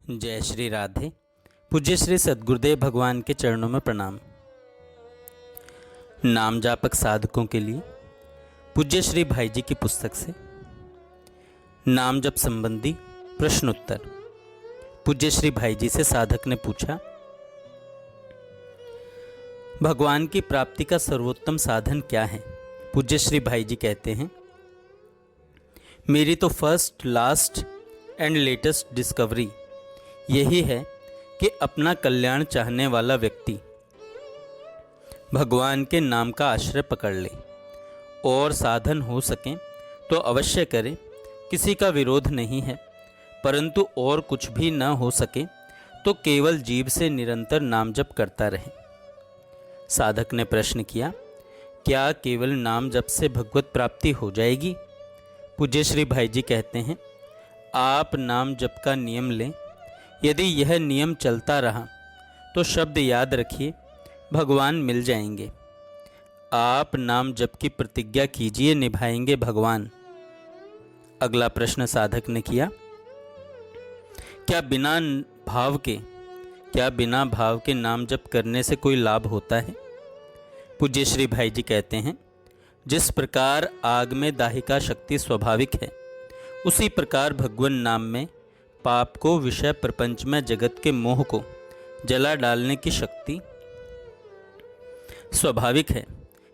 जय श्री राधे। पूज्य श्री सद्गुरुदेव भगवान के चरणों में प्रणाम। नाम जापक साधकों के लिए पूज्य श्री भाई जी की पुस्तक से नाम जप संबंधी प्रश्न उत्तर। पूज्य श्री भाई जी से साधक ने पूछा, भगवान की प्राप्ति का सर्वोत्तम साधन क्या है? पूज्य श्री भाई जी कहते हैं, मेरी तो first, last and latest discovery यही है कि अपना कल्याण चाहने वाला व्यक्ति भगवान के नाम का आश्रय पकड़ ले और साधन हो सके तो अवश्य करे। किसी का विरोध नहीं है, परंतु और कुछ भी न हो सके तो केवल जीभ से निरंतर नाम जप करता रहे। साधक ने प्रश्न किया, क्या केवल नाम जप से भगवत प्राप्ति हो जाएगी? पूज्य श्री भाई जी कहते हैं, आप नाम जप का नियम लें। यदि यह नियम चलता रहा तो शब्द याद रखिए, भगवान मिल जाएंगे। आप नाम जप की प्रतिज्ञा कीजिए, निभाएंगे भगवान। अगला प्रश्न साधक ने किया, क्या बिना भाव के नाम जप करने से कोई लाभ होता है? पूज्य श्री भाई जी कहते हैं, जिस प्रकार आग में दाहिका शक्ति स्वाभाविक है, उसी प्रकार भगवान नाम में पाप को, विषय प्रपंच में जगत के मोह को जला डालने की शक्ति स्वाभाविक है।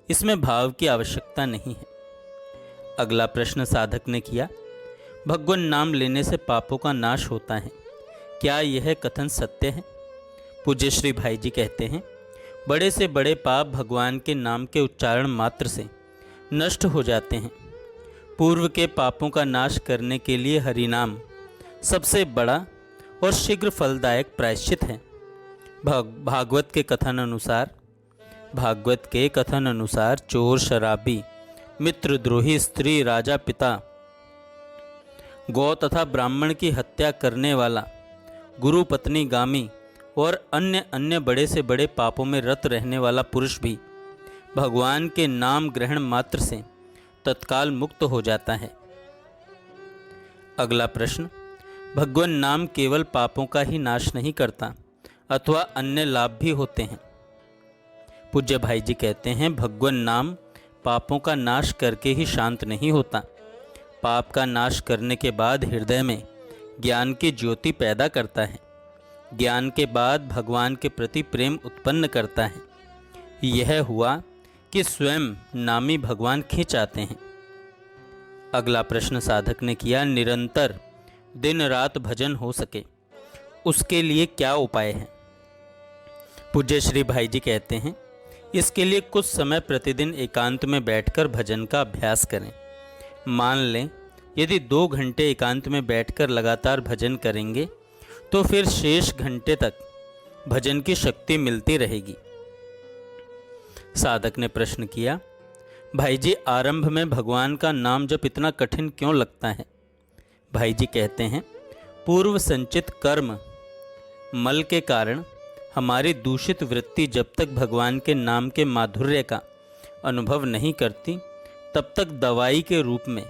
इसमें भाव की आवश्यकता नहीं है। अगला प्रश्न साधक ने किया, भगवान नाम लेने से पापों का नाश होता है, क्या यह कथन सत्य है? पूज्य श्री भाई जी कहते हैं, बड़े से बड़े पाप भगवान के नाम के उच्चारण मात्र से नष्ट हो जाते हैं। पूर्व के पापों का नाश करने के लिए हरिनाम सबसे बड़ा और शीघ्र फलदायक प्रायश्चित है। भागवत के कथन अनुसार चोर, शराबी, मित्रद्रोही, स्त्री, राजा, पिता, गौ तथा ब्राह्मण की हत्या करने वाला, गुरु पत्नी गामी और अन्य बड़े से बड़े पापों में रत रहने वाला पुरुष भी भगवान के नाम ग्रहण मात्र से तत्काल मुक्त हो जाता है। अगला प्रश्न, भगवान नाम केवल पापों का ही नाश नहीं करता अथवा अन्य लाभ भी होते हैं? पूज्य भाई जी कहते हैं, भगवान नाम पापों का नाश करके ही शांत नहीं होता। पाप का नाश करने के बाद हृदय में ज्ञान की ज्योति पैदा करता है। ज्ञान के बाद भगवान के प्रति प्रेम उत्पन्न करता है। यह हुआ कि स्वयं नामी भगवान खींच आते हैं। अगला प्रश्न साधक ने किया, निरंतर दिन रात भजन हो सके उसके लिए क्या उपाय है? पूज्य श्री भाई जी कहते हैं, इसके लिए कुछ समय प्रतिदिन एकांत में बैठकर भजन का अभ्यास करें। मान लें यदि 2 घंटे एकांत में बैठकर लगातार भजन करेंगे तो फिर शेष घंटे तक भजन की शक्ति मिलती रहेगी। साधक ने प्रश्न किया, भाई जी आरंभ में भगवान का नाम जप इतना कठिन क्यों लगता है? भाई जी कहते हैं, पूर्व संचित कर्म मल के कारण हमारी दूषित वृत्ति जब तक भगवान के नाम के माधुर्य का अनुभव नहीं करती, तब तक दवाई के रूप में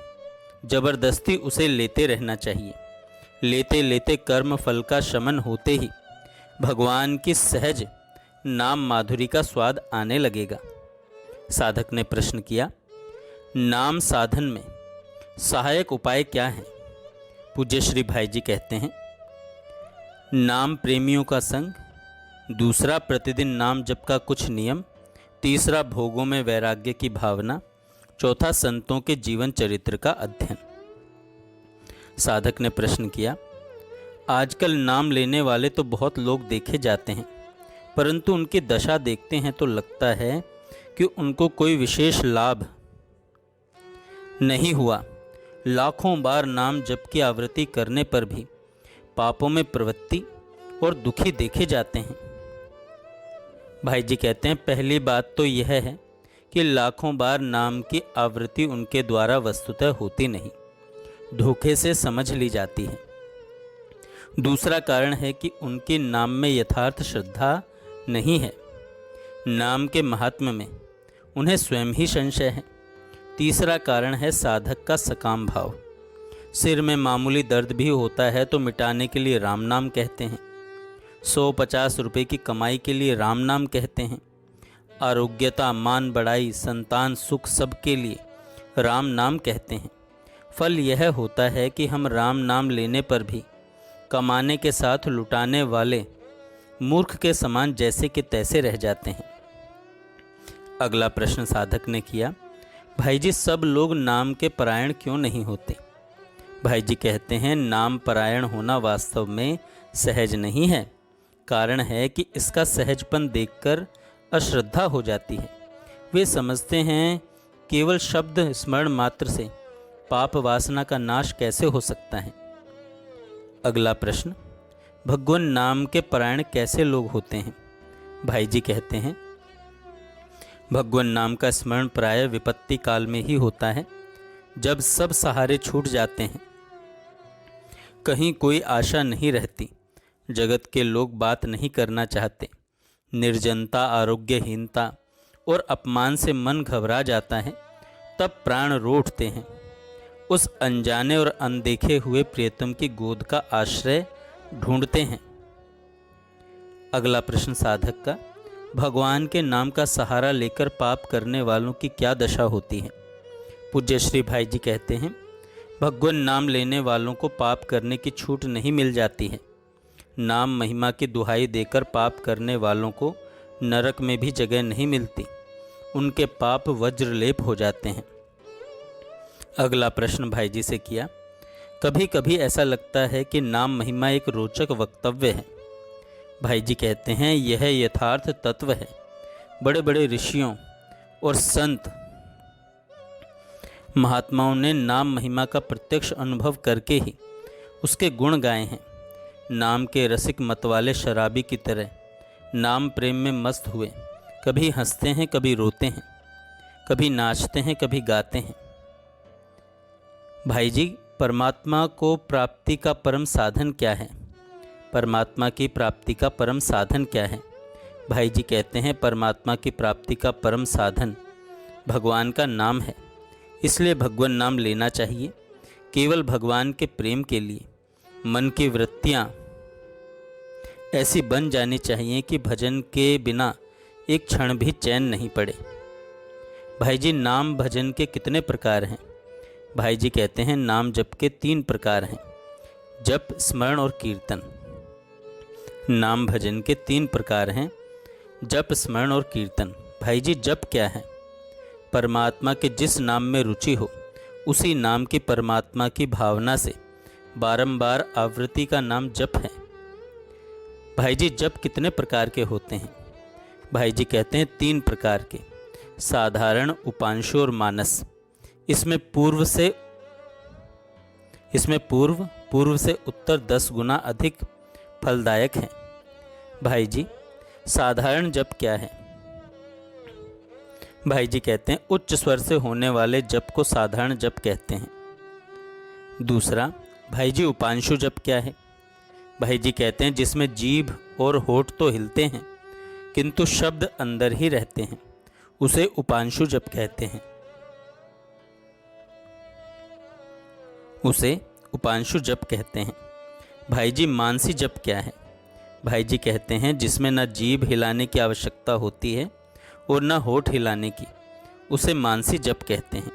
जबरदस्ती उसे लेते रहना चाहिए। लेते लेते कर्म फल का शमन होते ही भगवान की सहज नाम माधुरी का स्वाद आने लगेगा। साधक ने प्रश्न किया, नाम साधन में सहायक उपाय क्या है? पूज्य श्री भाई जी कहते हैं, नाम प्रेमियों का संग, दूसरा प्रतिदिन नाम जप का कुछ नियम, तीसरा भोगों में वैराग्य की भावना, चौथा संतों के जीवन चरित्र का अध्ययन। साधक ने प्रश्न किया, आजकल नाम लेने वाले तो बहुत लोग देखे जाते हैं, परंतु उनकी दशा देखते हैं तो लगता है कि उनको कोई विशेष लाभ नहीं हुआ। लाखों बार नाम जप की आवृत्ति करने पर भी पापों में प्रवृत्ति और दुखी देखे जाते हैं। भाई जी कहते हैं, पहली बात तो यह है कि लाखों बार नाम की आवृत्ति उनके द्वारा वस्तुतः होती नहीं, धोखे से समझ ली जाती है। दूसरा कारण है कि उनके नाम में यथार्थ श्रद्धा नहीं है। नाम के महात्म्य में उन्हें स्वयं ही संशय है। तीसरा कारण है साधक का सकाम भाव। सिर में मामूली दर्द भी होता है तो मिटाने के लिए राम नाम कहते हैं। 150 रुपये की कमाई के लिए राम नाम कहते हैं। आरोग्यता, मान बढ़ाई, संतान सुख सब के लिए राम नाम कहते हैं। फल यह होता है कि हम राम नाम लेने पर भी कमाने के साथ लुटाने वाले मूर्ख के समान जैसे कि तैसे रह जाते हैं। अगला प्रश्न साधक ने किया, भाई जी सब लोग नाम के परायण क्यों नहीं होते? भाई जी कहते हैं, नाम परायण होना वास्तव में सहज नहीं है। कारण है कि इसका सहजपन देखकर अश्रद्धा हो जाती है। वे समझते हैं केवल शब्द स्मरण मात्र से पाप वासना का नाश कैसे हो सकता है। अगला प्रश्न, भगवान नाम के परायण कैसे लोग होते हैं? भाई जी कहते हैं, भगवान नाम का स्मरण प्राय विपत्ति काल में ही होता है, जब सब सहारे छूट जाते हैं, कहीं कोई आशा नहीं रहती, जगत के लोग बात नहीं करना चाहते, निर्जनता, आरोग्यहीनता और अपमान से मन घबरा जाता है, तब प्राण रो उठते हैं। उस अनजाने और अनदेखे हुए प्रियतम की गोद का आश्रय ढूंढते हैं। अगला प्रश्न साधक का, भगवान के नाम का सहारा लेकर पाप करने वालों की क्या दशा होती है? पूज्य श्री भाई जी कहते हैं, भगवान नाम लेने वालों को पाप करने की छूट नहीं मिल जाती है। नाम महिमा की दुहाई देकर पाप करने वालों को नरक में भी जगह नहीं मिलती, उनके पाप वज्रलेप हो जाते हैं। अगला प्रश्न भाई जी से किया, कभी कभी ऐसा लगता है कि नाम महिमा एक रोचक वक्तव्य है। भाई जी कहते हैं, यह यथार्थ तत्व है। बड़े बड़े ऋषियों और संत महात्माओं ने नाम महिमा का प्रत्यक्ष अनुभव करके ही उसके गुण गाए हैं। नाम के रसिक मतवाले शराबी की तरह नाम प्रेम में मस्त हुए कभी हंसते हैं, कभी रोते हैं, कभी नाचते हैं, कभी गाते हैं। भाई जी, परमात्मा को प्राप्ति का परम साधन क्या है? परमात्मा की प्राप्ति का परम साधन क्या है? भाई जी कहते हैं, परमात्मा की प्राप्ति का परम साधन भगवान का नाम है। इसलिए भगवान नाम लेना चाहिए। केवल भगवान के प्रेम के लिए मन की वृत्तियाँ ऐसी बन जानी चाहिए कि भजन के बिना एक क्षण भी चैन नहीं पड़े। भाई जी, नाम भजन के कितने प्रकार हैं? भाई जी कहते हैं, नाम जप के 3 प्रकार हैं, जप, स्मरण और कीर्तन। नाम भजन के 3 प्रकार हैं, जप, स्मरण और कीर्तन। भाई जी, जप क्या है? परमात्मा के जिस नाम में रुचि हो उसी नाम की परमात्मा की भावना से बारंबार आवृत्ति का नाम जप है। भाई जी, जप कितने प्रकार के होते हैं? भाई जी कहते हैं 3 प्रकार के, साधारण, उपांशु और मानस। इसमें पूर्व से उत्तर 10 गुना अधिक फलदायक है। भाई जी, साधारण जप क्या है? भाई जी कहते हैं, उच्च स्वर से होने वाले जप को साधारण जप कहते हैं। दूसरा, भाई जी, उपांशु जप क्या है? भाई जी कहते हैं, जिसमें जीभ और होठ तो हिलते हैं किंतु शब्द अंदर ही रहते हैं, उसे उपांशु जप कहते हैं। भाई जी, मानसी जप क्या है? भाई जी कहते हैं, जिसमें न जीभ हिलाने की आवश्यकता होती है और न होठ हिलाने की, उसे मानसी जप कहते हैं।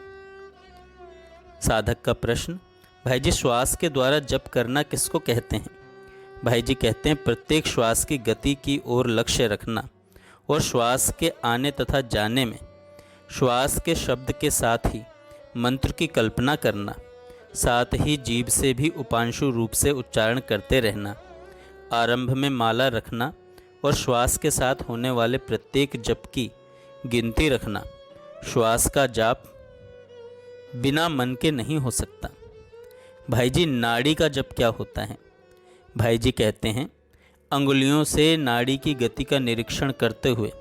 साधक का प्रश्न, भाई जी, श्वास के द्वारा जप करना किसको कहते हैं? भाई जी कहते हैं, प्रत्येक श्वास की गति की ओर लक्ष्य रखना और श्वास के आने तथा जाने में श्वास के शब्द के साथ ही मंत्र की कल्पना करना, साथ ही जीभ से भी उपांशु रूप से उच्चारण करते रहना, आरंभ में माला रखना और श्वास के साथ होने वाले प्रत्येक जप की गिनती रखना। श्वास का जाप बिना मन के नहीं हो सकता। भाई जी, नाड़ी का जप क्या होता है? भाई जी कहते हैं, अंगुलियों से नाड़ी की गति का निरीक्षण करते हुए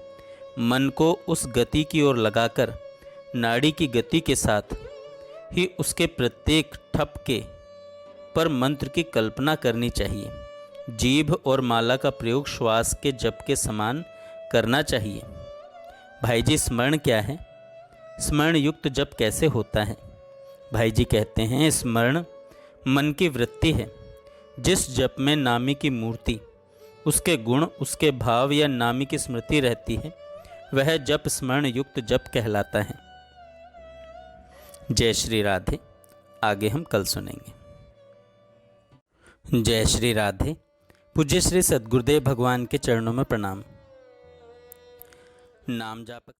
मन को उस गति की ओर लगाकर नाड़ी की गति के साथ ही उसके प्रत्येक ठपके पर मंत्र की कल्पना करनी चाहिए। जीभ और माला का प्रयोग श्वास के जप के समान करना चाहिए। भाई जी, स्मरण क्या है? स्मरण युक्त जप कैसे होता है? भाई जी कहते हैं, स्मरण मन की वृत्ति है। जिस जप में नामी की मूर्ति, उसके गुण, उसके भाव या नामी की स्मृति रहती है, वह जप स्मरण युक्त जप कहलाता है। जय श्री राधे। आगे हम कल सुनेंगे। जय श्री राधे। पूज्य श्री सद्गुरुदेव भगवान के चरणों में प्रणाम। नाम जाप